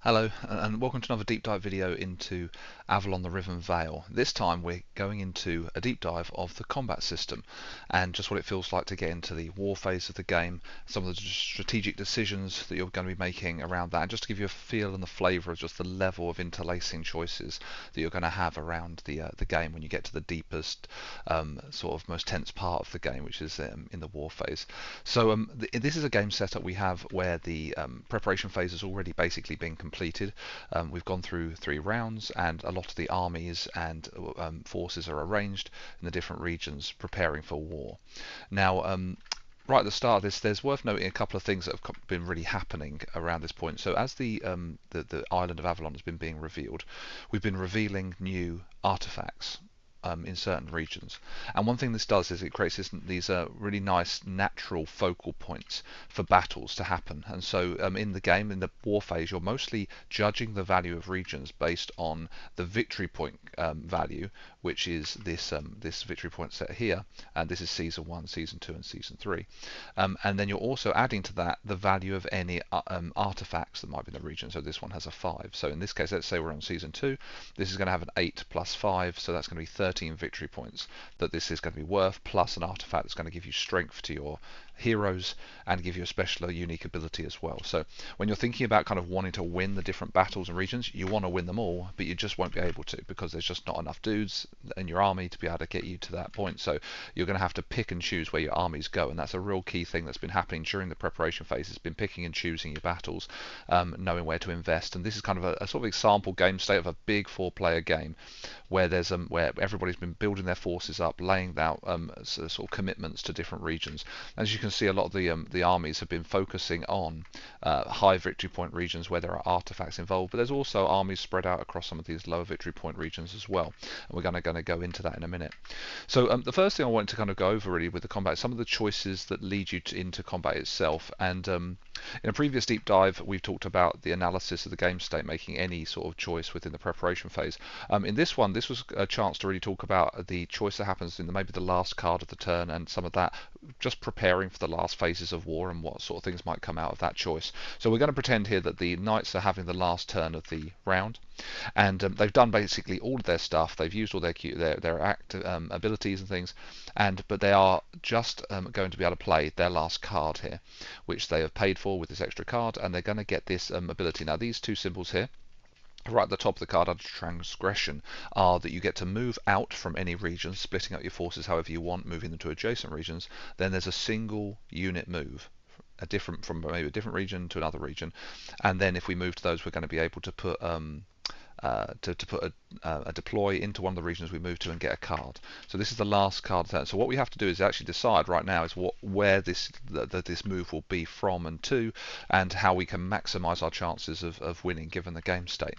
Hello and welcome to another deep dive video into Avalon the Riven Veil. This time we're going into a deep dive of the combat system and just what it feels like to get into the war phase of the game, some of the strategic decisions that you're going to be making around that, and just to give you a feel and the flavour of just the level of interlacing choices that you're going to have around the game when you get to the deepest, sort of most tense part of the game, which is in the war phase. So this is a game setup we have where the preparation phase has already basically been completed. We've gone through 3 rounds, and a lot of the armies and forces are arranged in the different regions preparing for war. Now, right at the start of this, there's worth noting a couple of things that have been really happening around this point. So as the island of Avalon has been being revealed, we've been revealing new artifacts in certain regions. And one thing this does is it creates these really nice natural focal points for battles to happen. And so in the game, in the war phase, you're mostly judging the value of regions based on the victory point value, which is this victory point set here, and this is Season 1, Season 2 and Season 3. And then you're also adding to that the value of any artifacts that might be in the region. So this one has a 5. So in this case, let's say we're on Season 2, this is going to have an 8 plus 5, so that's going to be 13 victory points that this is going to be worth, plus an artifact that's going to give you strength to your heroes and give you a special or unique ability as well. So when you're thinking about kind of wanting to win the different battles and regions, you want to win them all, but you just won't be able to because there's just not enough dudes in your army to be able to get you to that point. So you're going to have to pick and choose where your armies go, and that's a real key thing that's been happening during the preparation phase. It's been picking and choosing your battles, knowing where to invest. And this is kind of a sort of example game state of a big 4-player game where there's where everybody's been building their forces up, laying out sort of commitments to different regions. As you can see, a lot of the armies have been focusing on high victory point regions where there are artifacts involved, but there's also armies spread out across some of these lower victory point regions as well, and we're going to go into that in a minute. So the first thing I wanted to kind of go over really with the combat is some of the choices that lead you into combat itself. And in a previous deep dive, we've talked about the analysis of the game state, making any sort of choice within the preparation phase. In this one, this was a chance to really talk about the choice that happens in maybe the last card of the turn and some of that, just preparing for the last phases of war and what sort of things might come out of that choice. So we're going to pretend here that the knights are having the last turn of the round, and they've done basically all of their stuff. They've used all their abilities and things, but they are just going to be able to play their last card here, which they have paid for with this extra card, and they're going to get this ability. Now these two symbols here right at the top of the card under transgression are that you get to move out from any region, splitting up your forces however you want, moving them to adjacent regions. Then there's a single unit move, from maybe a different region to another region, and then if we move to those, we're going to be able to put a deploy into one of the regions we move to and get a card. So this is the last card turn. So what we have to do is actually decide right now is where this move will be from and to, and how we can maximize our chances of winning given the game state.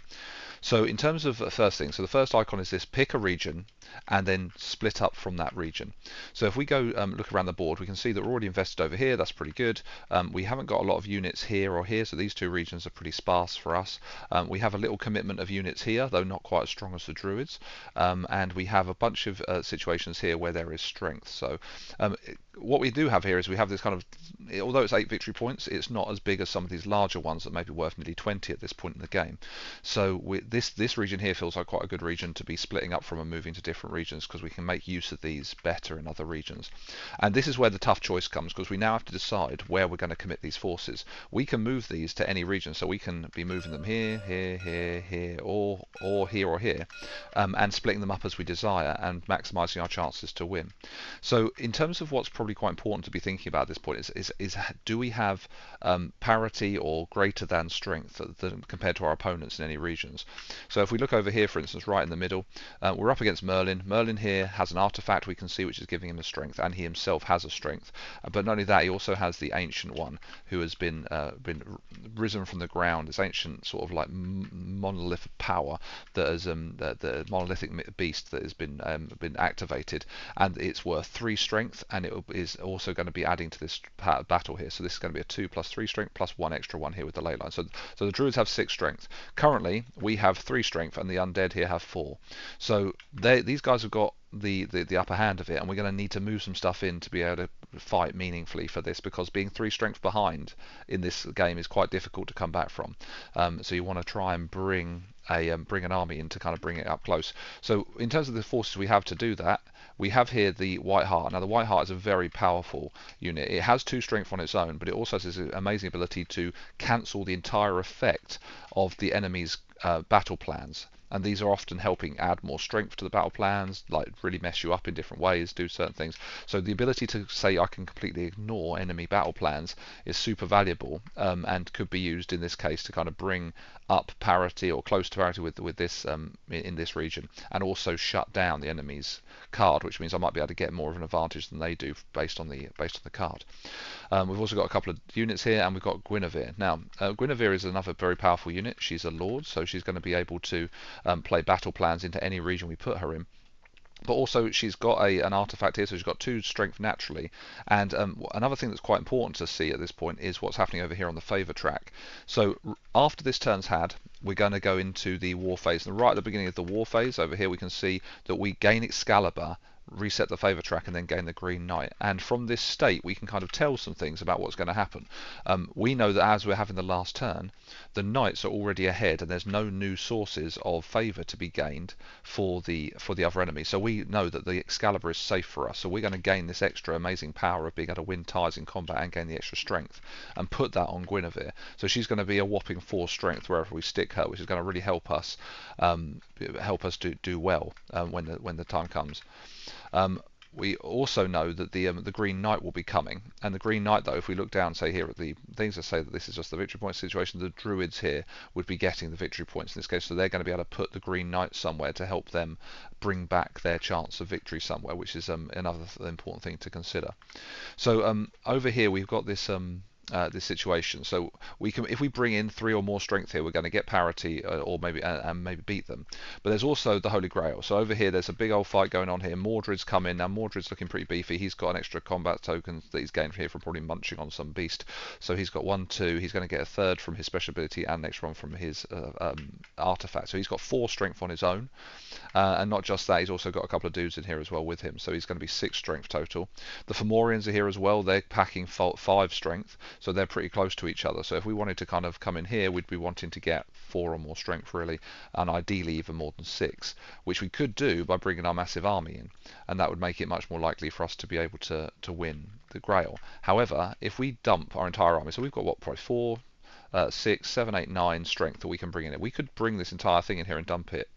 So in terms of first thing, so the first icon is this: pick a region and then split up from that region. So if we go look around the board, we can see that we're already invested over here. That's pretty good. We haven't got a lot of units here or here, so these two regions are pretty sparse for us. We have a little commitment of units here, though not quite as strong as the Druids, and we have a bunch of situations here where there is strength. So what we do have here is we have this kind of, although it's 8 victory points, it's not as big as some of these larger ones that may be worth nearly 20 at this point in the game. So this region here feels like quite a good region to be splitting up from and moving to different regions, because we can make use of these better in other regions. And this is where the tough choice comes, because we now have to decide where we're going to commit these forces. We can move these to any region, so we can be moving them here, here, here, here, or here or here, and splitting them up as we desire and maximizing our chances to win. So in terms of what's probably quite important to be thinking about at this point is do we have parity or greater than strength compared to our opponents in any regions? So if we look over here, for instance, right in the middle, we're up against Merlin. Merlin here has an artifact we can see which is giving him a strength, and he himself has a strength. But not only that, he also has the ancient one who has been risen from the ground. This ancient sort of like monolith of power that has the monolithic beast that has been activated, and it's worth 3 strength, and it is also going to be adding to this battle here. So this is going to be a 2 plus 3 strength plus 1 extra 1 here with the ley line. So the Druids have 6 strength. Currently we have 3 strength, and the undead here have 4. So these guys have got the upper hand of it, and we're going to need to move some stuff in to be able to fight meaningfully for this, because being 3 strength behind in this game is quite difficult to come back from. So you want to try and bring an army in to kind of bring it up close. So in terms of the forces we have to do that, we have here the White Hart. Now the White Hart is a very powerful unit. It has 2 strength on its own, but it also has this amazing ability to cancel the entire effect of the enemy's battle plans. And these are often helping add more strength to the battle plans, like really mess you up in different ways, do certain things. So the ability to say I can completely ignore enemy battle plans is super valuable, and could be used in this case to kind of bring up parity or close to parity with this in this region, and also shut down the enemy's card, which means I might be able to get more of an advantage than they do based on the card. We've also got a couple of units here, and we've got Guinevere. Now Guinevere is another very powerful unit. She's a lord, so she's going to be able to play battle plans into any region we put her in. But also she's got an artifact here, so she's got 2 strength naturally. And another thing that's quite important to see at this point is what's happening over here on the favour track. So after this turn's had, we're going to go into the war phase. And right at the beginning of the war phase over here we can see that we gain Excalibur, reset the favour track, and then gain the Green Knight. And from this state we can kind of tell some things about what's going to happen. We know that as we're having the last turn, the knights are already ahead, and there's no new sources of favour to be gained for the other enemy. So we know that the Excalibur is safe for us. So we're going to gain this extra amazing power of being able to win ties in combat and gain the extra strength, and put that on Guinevere. So she's going to be a whopping 4 strength wherever we stick her, which is going to really help us do well when the time comes. We also know that the Green Knight will be coming, and the Green Knight, though, if we look down, say here at the things that say that this is just the victory point situation, the Druids here would be getting the victory points in this case, so they're going to be able to put the Green Knight somewhere to help them bring back their chance of victory somewhere, which is another important thing to consider. So over here we've got this this situation. So we can, if we bring in 3 or more strength here, we're going to get parity, or maybe and maybe beat them. But there's also the Holy Grail. So over here there's a big old fight going on here. Mordred's come in. Now Mordred's looking pretty beefy. He's got an extra combat token that he's gained here from probably munching on some beast. So he's got 1, 2. He's going to get a 3rd from his special ability and next one from his artifact. So he's got 4 strength on his own, and not just that, he's also got a couple of dudes in here as well with him. So he's going to be 6 strength total. The Fomorians are here as well. They're packing 5 strength. So they're pretty close to each other. So if we wanted to kind of come in here, we'd be wanting to get 4 or more strength really, and ideally even more than 6, which we could do by bringing our massive army in, and that would make it much more likely for us to be able to win the Grail. However, if we dump our entire army, so we've got what, probably 4, 6, 7, 8, 9 strength that we can bring in it. We could bring this entire thing in here and dump it.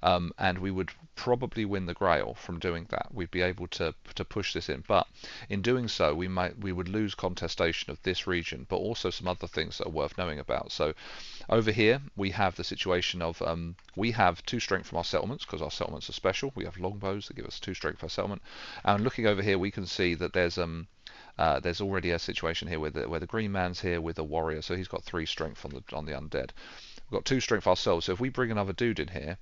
And we would probably win the Grail from doing that. We'd be able to push this in, but in doing so we would lose contestation of this region, but also some other things that are worth knowing about. So over here we have the situation of we have 2 strength from our settlements, because our settlements are special. We have longbows that give us 2 strength per settlement, and looking over here we can see that there's already a situation here where the green man's here with a warrior, so he's got 3 strength on the undead. We've got 2 strength ourselves, so if we bring another dude in here,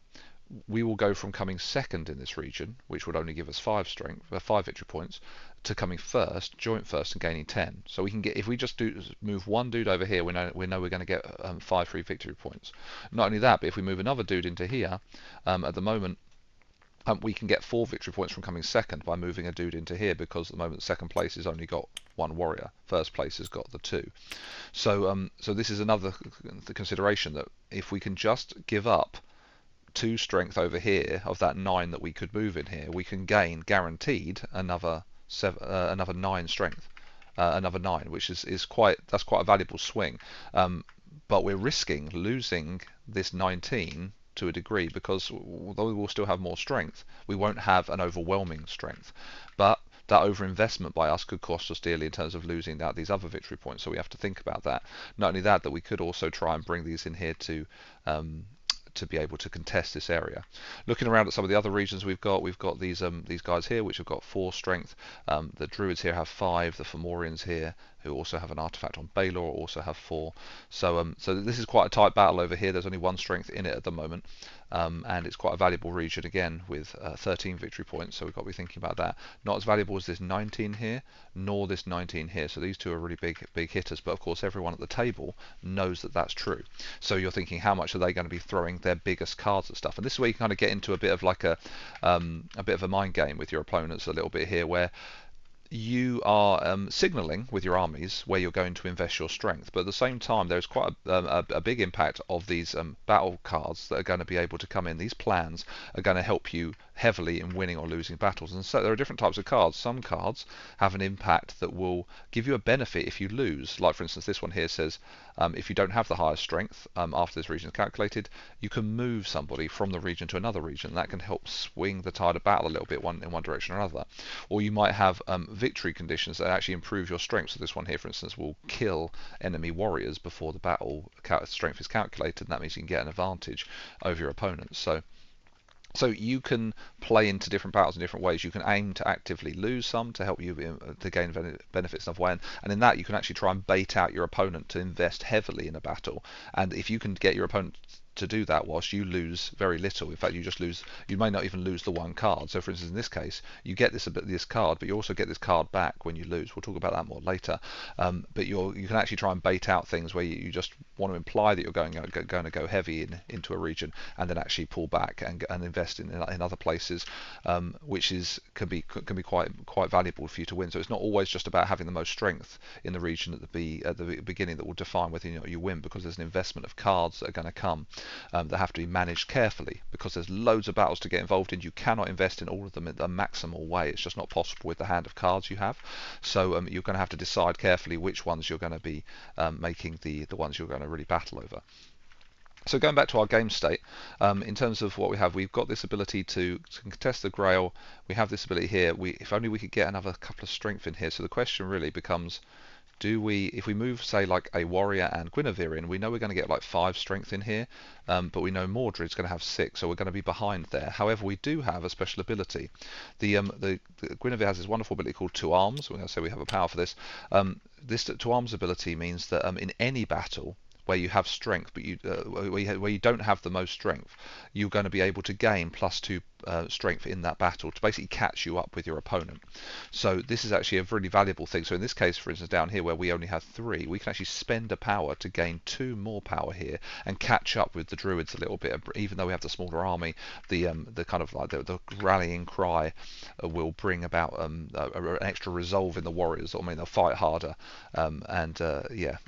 we will go from coming second in this region, which would only give us 5 strength, 5 victory points, to coming first, joint first, and gaining 10. So we can get, if we just move 1 dude over here, we know we're going to get 5 free victory points. Not only that, but if we move another dude into here, at the moment, we can get 4 victory points from coming second by moving a dude into here, because at the moment second place has only got 1 warrior, first place has got the 2. So so this is another consideration, that if we can just give up 2 strength over here of that 9 that we could move in here, we can gain guaranteed another 9 strength, another 9, which is quite a valuable swing. But we're risking losing this 19 to a degree, because although we will still have more strength, we won't have an overwhelming strength. But that overinvestment by us could cost us dearly in terms of losing out these other victory points. So we have to think about that. Not only that, we could also try and bring these in here to be able to contest this area. Looking around at some of the other regions we've got these guys here which have got 4 strength. The Druids here have 5, the Fomorians here who also have an artifact on Baylor, also have 4. So this is quite a tight battle over here. There's only 1 strength in it at the moment, and it's quite a valuable region again with 13 victory points. So we've got to be thinking about that. Not as valuable as this 19 here, nor this 19 here. So these two are really big hitters. But of course, everyone at the table knows that that's true. So you're thinking, how much are they going to be throwing their biggest cards at stuff? And this is where you kind of get into a bit of like a bit of a mind game with your opponents a little bit here, where you are signalling with your armies where you're going to invest your strength, but at the same time there's quite a big impact of these battle cards that are going to be able to come in. These plans are going to help you heavily in winning or losing battles, and so there are different types of cards. Some cards have an impact that will give you a benefit if you lose, like for instance this one here says if you don't have the highest strength after this region is calculated, you can move somebody from the region to another region. That can help swing the tide of battle a little bit in one direction or another. Or you might have victory conditions that actually improve your strength. So this one here, for instance, will kill enemy warriors before the battle strength is calculated, and that means you can get an advantage over your opponents. So you can play into different battles in different ways. You can aim to actively lose some to help you to gain benefits in a way, and in that you can actually try and bait out your opponent to invest heavily in a battle. And if you can get your opponent to do that whilst you lose very little, in fact you may not even lose the 1 card. So for instance in this case you get this card, but you also get this card back when you lose. We'll talk about that more later, but you can actually try and bait out things where you just want to imply that you're going to go heavy into a region and then actually pull back and invest in other places, which can be quite valuable for you to win. So it's not always just about having the most strength in the region at the beginning that will define whether you win, because there's an investment of cards that are going to come that have to be managed carefully, because there's loads of battles to get involved in. You cannot invest in all of them in a maximal way. It's just not possible with the hand of cards you have. So you're going to have to decide carefully which ones you're going to be making the ones you're going to really battle over. So going back to our game state, in terms of what we have, we've got this ability to contest the Grail. We have this ability here. If only we could get another couple of strength in here. So the question really becomes, if we move, say, like a warrior and Guinevere in, we know we're going to get like 5 strength in here, but we know Mordred's going to have 6, so we're going to be behind there. However, we do have a special ability. The Guinevere has this wonderful ability called Two Arms. We're going to say we have a power for this. This Two Arms ability means that in any battle where you have strength, but where you don't have the most strength, you're going to be able to gain +2 strength in that battle to basically catch you up with your opponent. So this is actually a really valuable thing. So in this case, for instance, down here where we only have 3, we can actually spend a power to gain 2 more power here and catch up with the druids a little bit. Even though we have the smaller army, the kind of like the rallying cry will bring about an extra resolve in the warriors. I mean, they'll fight harder and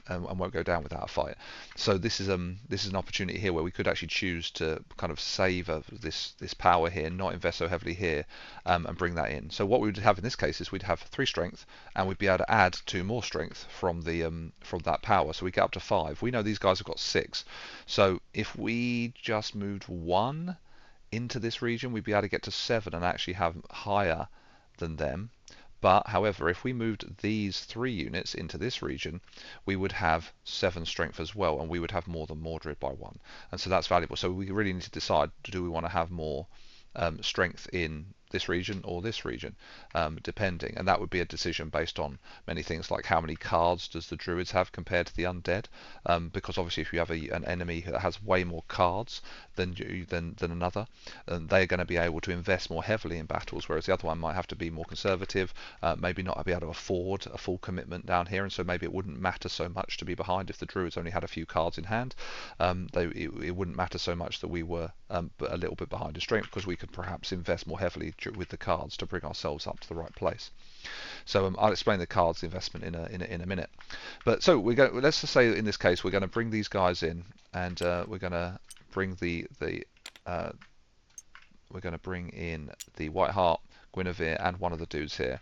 won't go down without a fight. So this is an opportunity here where we could actually choose to kind of save this power here, not invest so heavily here, and bring that in. So what we would have in this case is we'd have 3 strength, and we'd be able to add 2 more strength from that power, so we get up to 5. We know these guys have got 6, so if we just moved 1 into this region, we'd be able to get to 7 and actually have higher than them. But however, if we moved these 3 units into this region, we would have 7 strength as well, and we would have more than Mordred by 1, and so that's valuable. So we really need to decide, do we want to have more strength in this region or this region, depending, and that would be a decision based on many things, like how many cards does the druids have compared to the undead, because obviously if you have an enemy that has way more cards than another, they're going to be able to invest more heavily in battles, whereas the other one might have to be more conservative, maybe not be able to afford a full commitment down here, and so maybe it wouldn't matter so much to be behind. If the druids only had a few cards in hand, it wouldn't matter so much that we were a little bit behind in strength, because we could perhaps invest more heavily with the cards to bring ourselves up to the right place. So I'll explain the cards investment in a minute. But so let's just say in this case we're going to bring these guys in, and we're going to bring in the White Hart, Guinevere, and one of the dudes here,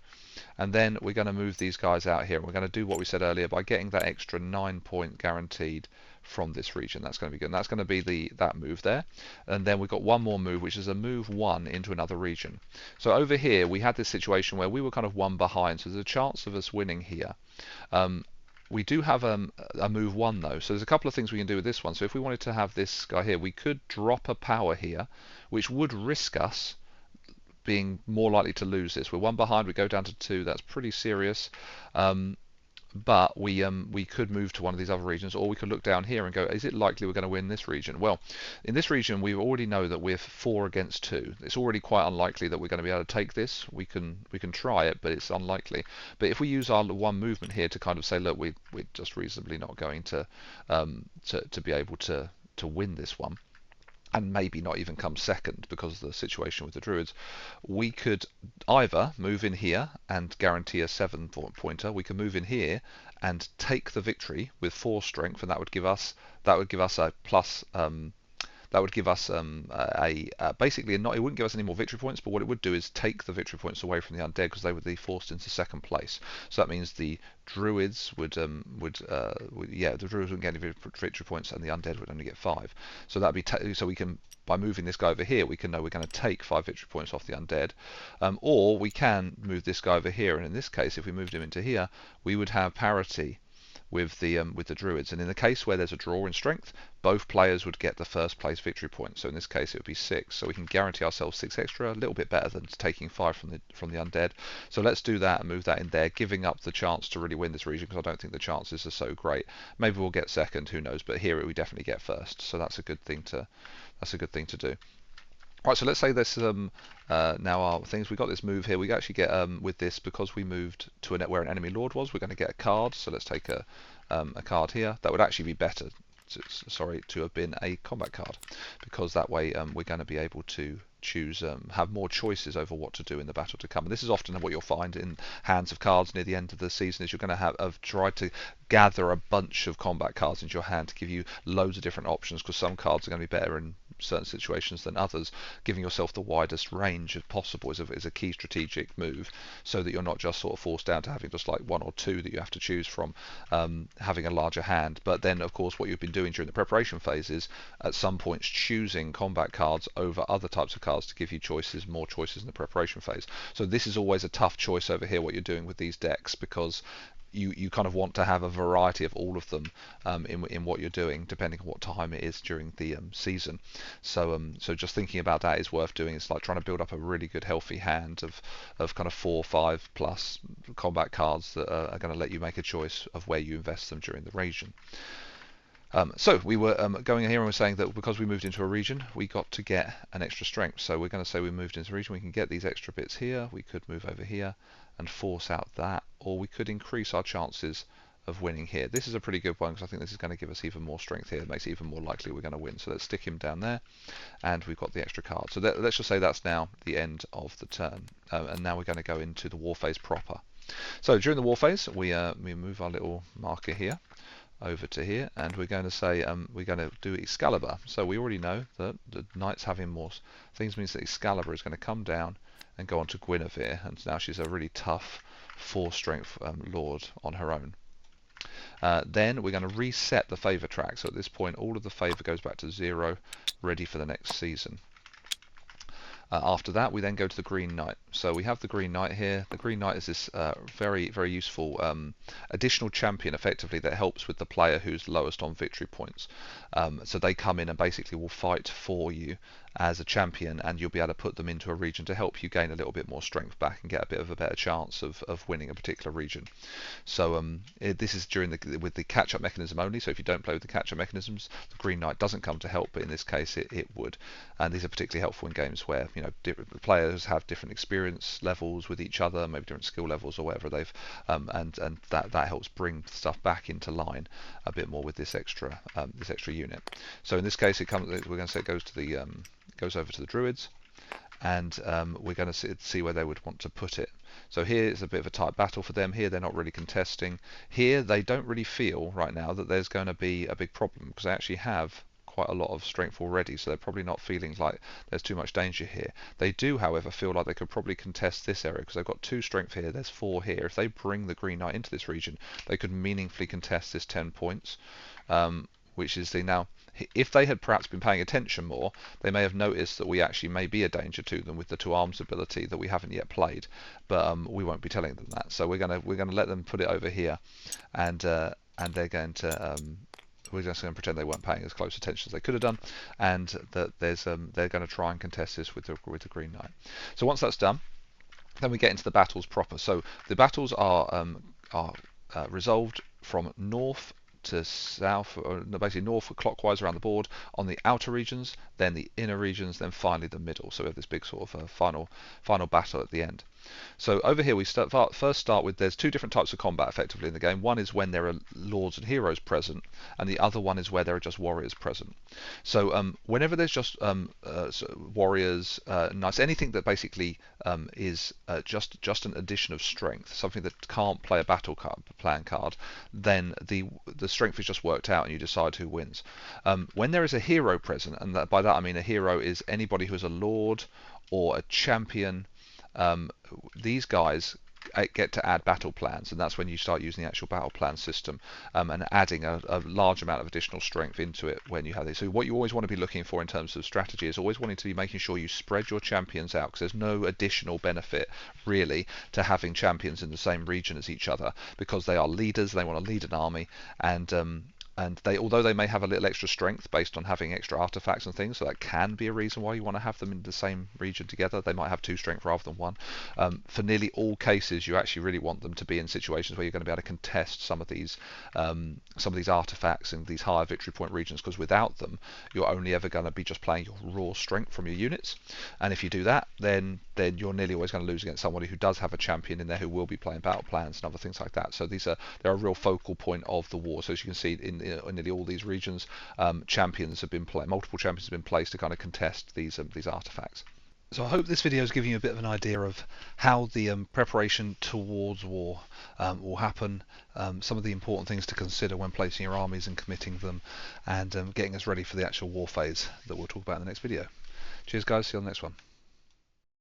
and then we're going to move these guys out here, and we're going to do what we said earlier by getting that extra 9 point guaranteed from this region. That's going to be good, and that's going to be that move there. And then we've got one more move, which is a move 1 into another region. So over here we had this situation where we were kind of 1 behind, so there's a chance of us winning here. We do have a move 1 though, so there's a couple of things we can do with this one. So if we wanted to have this guy here, we could drop a power here, which would risk us being more likely to lose this. We're 1 behind, we go down to 2, that's pretty serious. but we could move to one of these other regions, or we could look down here and go, is it likely we're going to win this region? Well, in this region we already know that we're 4 against 2. It's already quite unlikely that we're going to be able to take this. We can try it, but it's unlikely. But if we use our one movement here to kind of say, look, we're just reasonably not going to be able to win this one, and maybe not even come second because of the situation with the Druids, we could either move in here and guarantee a 7 pointer. We could move in here and take the victory with 4 strength, and that would give us a plus. That would give us basically not. It wouldn't give us any more victory points, but what it would do is take the victory points away from the undead because they would be forced into second place. So that means the druids the druids wouldn't get any victory points, and the undead would only get 5. So that'd be so we can, by moving this guy over here, we can know we're going to take 5 victory points off the undead, or we can move this guy over here. And in this case, if we moved him into here, we would have parity with the druids, and in the case where there's a draw in strength, both players would get the first place victory point. So in this case it would be 6, so we can guarantee ourselves 6 extra, a little bit better than taking 5 from the undead. So let's do that and move that in there, giving up the chance to really win this region, because I don't think the chances are so great. Maybe we'll get second, who knows, but here we definitely get first, so that's a good thing to do. Right, so let's say this now our things. We got this move here. We actually get with this, because we moved to where an enemy lord was. We're going to get a card. So let's take a card here. That would actually be better. To have been a combat card, because that way we're going to be able to choose, have more choices over what to do in the battle to come. And this is often what you'll find in hands of cards near the end of the season, is you're going to have tried to gather a bunch of combat cards into your hand to give you loads of different options, because some cards are going to be better in certain situations than others. Giving yourself the widest range as possible is a key strategic move, so that you're not just sort of forced down to having just like 1 or 2 that you have to choose from, having a larger hand. But then of course what you've been doing during the preparation phase is at some points choosing combat cards over other types of cards to give you more choices in the preparation phase. So this is always a tough choice over here, what you're doing with these decks, because you kind of want to have a variety of all of them in what you're doing, depending on what time it is during the season. So just thinking about that is worth doing. It's like trying to build up a really good healthy hand of kind of 4, 5 plus combat cards that are going to let you make a choice of where you invest them during the region. So we were going here and we're saying that because we moved into a region, we got to get an extra strength. So we're going to say we moved into a region, we can get these extra bits here. We could move over here and force out that, or we could increase our chances of winning here. This is a pretty good one, because I think this is going to give us even more strength here. It makes it even more likely we're going to win. So let's stick him down there, and we've got the extra card. So let's just say that's now the end of the turn, and now we're going to go into the war phase proper. So during the war phase, we move our little marker here over to here, and we're going to say we're going to do Excalibur. So we already know that the knights having more things means that Excalibur is going to come down and go on to Guinevere, and now she's a really tough 4 strength lord on her own. Then we're going to reset the favour track, so at this point all of the favour goes back to 0, ready for the next season. After that, we then go to the Green Knight. So we have the Green Knight here. The Green Knight is this very, very useful additional champion, effectively, that helps with the player who's lowest on victory points. So they come in and basically will fight for you as a champion, and you'll be able to put them into a region to help you gain a little bit more strength back and get a bit of a better chance of winning a particular region. So this is with the catch-up mechanism only. So if you don't play with the catch-up mechanisms, the Green Knight doesn't come to help, but in this case it would. And these are particularly helpful in games where different players have different experience levels with each other, maybe different skill levels or whatever they've, and that helps bring stuff back into line a bit more with this extra unit. So in this case, we're going to say it goes over to the Druids, and we're going to see where they would want to put it. So here it's a bit of a tight battle for them. Here they're not really contesting. Here they don't really feel right now that there's going to be a big problem, because they actually have quite a lot of strength already, so they're probably not feeling like there's too much danger here. They do, however, feel like they could probably contest this area, because they've got 2 strength here, there's 4 here. If they bring the Green Knight into this region, they could meaningfully contest this 10 points, which is now. If they had perhaps been paying attention more, they may have noticed that we actually may be a danger to them with the 2 arms ability that we haven't yet played, but we won't be telling them that. So we're going to let them put it over here, and they're going to. We're just going to pretend they weren't paying as close attention as they could have done, and that they're going to try and contest this with the Green Knight. So once that's done, then we get into the battles proper. So the battles are resolved from north to south, or basically north clockwise around the board on the outer regions, then the inner regions, then finally the middle. So we have this big sort of final battle at the end. So over here we first start with, there's two different types of combat effectively in the game. One is when there are lords and heroes present, and the other one is where there are just warriors present. So whenever there's just warriors, knights, anything that basically is just an addition of strength, something that can't play a battle plan card, then the strength is just worked out and you decide who wins. When there is a hero present, and by that I mean a hero is anybody who is a lord or a champion, these guys get to add battle plans, and that's when you start using the actual battle plan system, and adding a large amount of additional strength into it when you have these. So what you always want to be looking for in terms of strategy is always wanting to be making sure you spread your champions out, because there's no additional benefit really to having champions in the same region as each other, because they are leaders, they want to lead an army, and they, although they may have a little extra strength based on having extra artifacts and things, so that can be a reason why you want to have them in the same region together. They might have 2 strength rather than 1. For nearly all cases, you actually really want them to be in situations where you're going to be able to contest some of these artifacts in these higher victory point regions, because without them, you're only ever going to be just playing your raw strength from your units. And if you do that, then you're nearly always going to lose against somebody who does have a champion in there who will be playing battle plans and other things like that. So they're a real focal point of the war. So as you can see in nearly all these regions, champions have been multiple champions have been placed to kind of contest these artifacts. So I hope this video is giving you a bit of an idea of how the preparation towards war will happen, some of the important things to consider when placing your armies and committing them, and getting us ready for the actual war phase that we'll talk about in the next video. Cheers guys, see you on the next one.